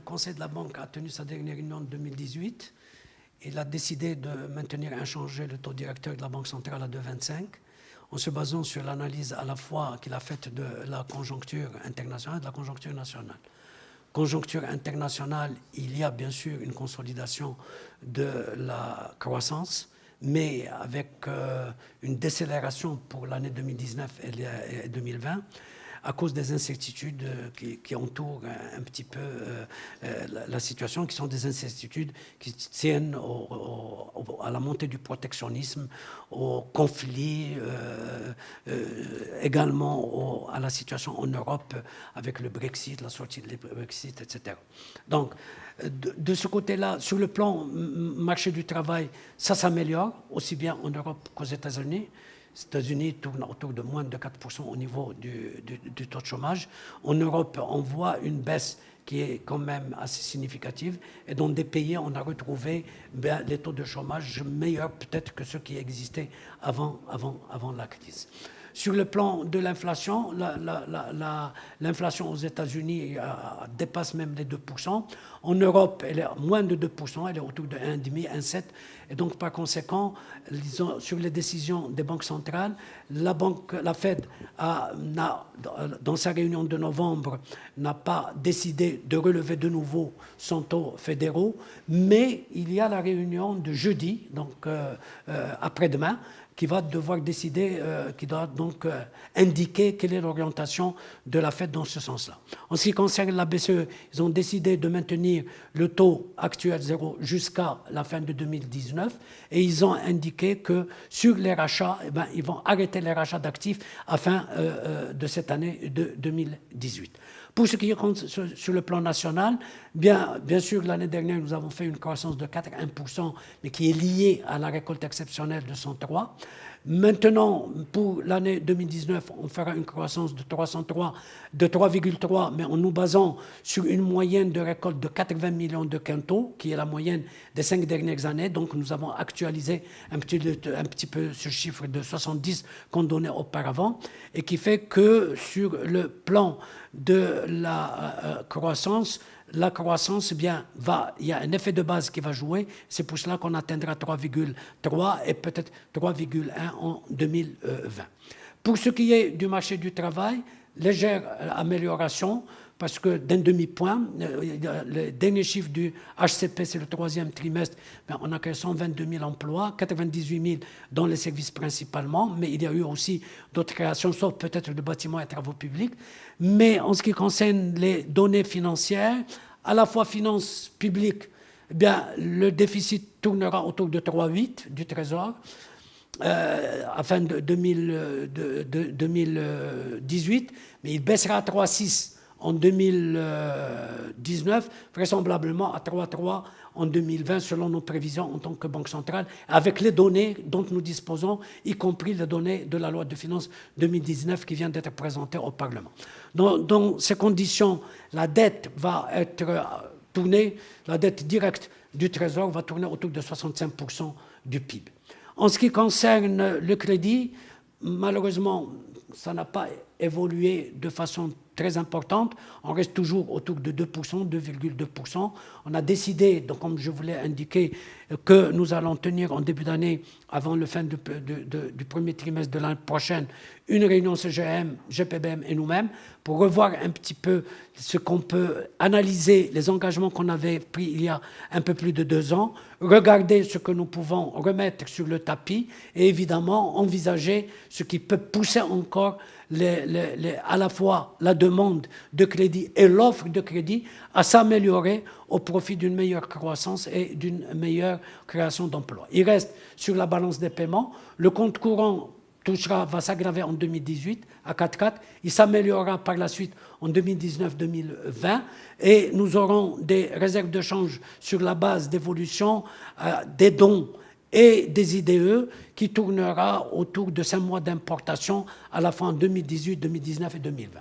Conseil de la Banque a tenu sa dernière réunion en 2018. Il a décidé de maintenir inchangé le taux directeur de la Banque centrale à 2,25, en se basant sur l'analyse à la fois qu'il a faite de la conjoncture internationale et de la conjoncture nationale. Conjoncture internationale, il y a bien sûr une consolidation de la croissance, mais avec une décélération pour l'année 2019 et 2020, à cause des incertitudes qui entourent un petit peu la situation, qui sont des incertitudes qui tiennent à la montée du protectionnisme, au conflit, également à la situation en Europe avec le Brexit, la sortie du Brexit, etc. Donc, de ce côté-là, sur le plan marché du travail, ça s'améliore, aussi bien en Europe qu'aux États-Unis. Les États-Unis tournent autour de moins de 4% au niveau du taux de chômage. En Europe, on voit une baisse qui est quand même assez significative. Et dans des pays, on a retrouvé les taux de chômage meilleurs peut-être que ceux qui existaient avant la crise. Sur le plan de l'inflation, l'inflation aux États-Unis dépasse même les 2%. En Europe, elle est moins de 2%, elle est autour de 1,5, 1,7. Et donc, par conséquent, sur les décisions des banques centrales, la Fed, dans sa réunion de novembre, n'a pas décidé de relever de nouveau son taux fédéraux, mais il y a la réunion de jeudi, donc après-demain, qui va devoir décider, qui doit donc indiquer quelle est l'orientation de la Fed dans ce sens-là. En ce qui concerne la BCE, ils ont décidé de maintenir le taux actuel zéro jusqu'à la fin de 2019 et ils ont indiqué que sur les rachats, ils vont arrêter les rachats d'actifs à fin de cette année de 2018. Pour ce qui est sur le plan national, bien sûr, l'année dernière, nous avons fait une croissance de 4,1%, mais qui est liée à la récolte exceptionnelle de 103. Maintenant, pour l'année 2019, on fera une croissance de 3,3, mais en nous basant sur une moyenne de récolte de 80 millions de quintaux, qui est la moyenne des 5 dernières années. Donc, nous avons actualisé un petit peu ce chiffre de 70 qu'on donnait auparavant, et qui fait que sur le plan de la croissance, il y a un effet de base qui va jouer. C'est pour cela qu'on atteindra 3,3 et peut-être 3,1 en 2020. Pour ce qui est du marché du travail, légère amélioration, parce que d'un demi-point, le dernier chiffre du HCP, c'est le troisième trimestre, on a créé 122 000 emplois, 98 000 dans les services principalement, mais il y a eu aussi d'autres créations, sauf peut-être de bâtiments et travaux publics. Mais en ce qui concerne les données financières, à la fois finances publiques, le déficit tournera autour de 3,8 du Trésor, à fin de 2018, mais il baissera à 3,6 en 2019, vraisemblablement à 3,3 en 2020, selon nos prévisions en tant que Banque centrale, avec les données dont nous disposons, y compris les données de la loi de finances 2019 qui vient d'être présentée au Parlement. Dans ces conditions, la dette va être tournée, la dette directe du Trésor va tourner autour de 65% du PIB. En ce qui concerne le crédit, malheureusement, ça n'a pas évolué de façon très importante. On reste toujours autour de 2%, 2,2%. On a décidé, donc, comme je vous l'ai indiqué, que nous allons tenir en début d'année, avant la fin du premier trimestre de l'année prochaine, une réunion CGM, GPBM et nous-mêmes, pour revoir un petit peu ce qu'on peut analyser, les engagements qu'on avait pris il y a un peu plus de 2 ans, regarder ce que nous pouvons remettre sur le tapis et évidemment envisager ce qui peut pousser encore à la fois la demande de crédit et l'offre de crédit à s'améliorer au profit d'une meilleure croissance et d'une meilleure création d'emplois. Il reste sur la balance des paiements, le compte courant va s'aggraver en 2018 à 4,4. Il s'améliorera par la suite en 2019-2020 et nous aurons des réserves de change sur la base d'évolution des dons et des IDE qui tournera autour de 5 mois d'importation à la fin en 2018, 2019 et 2020.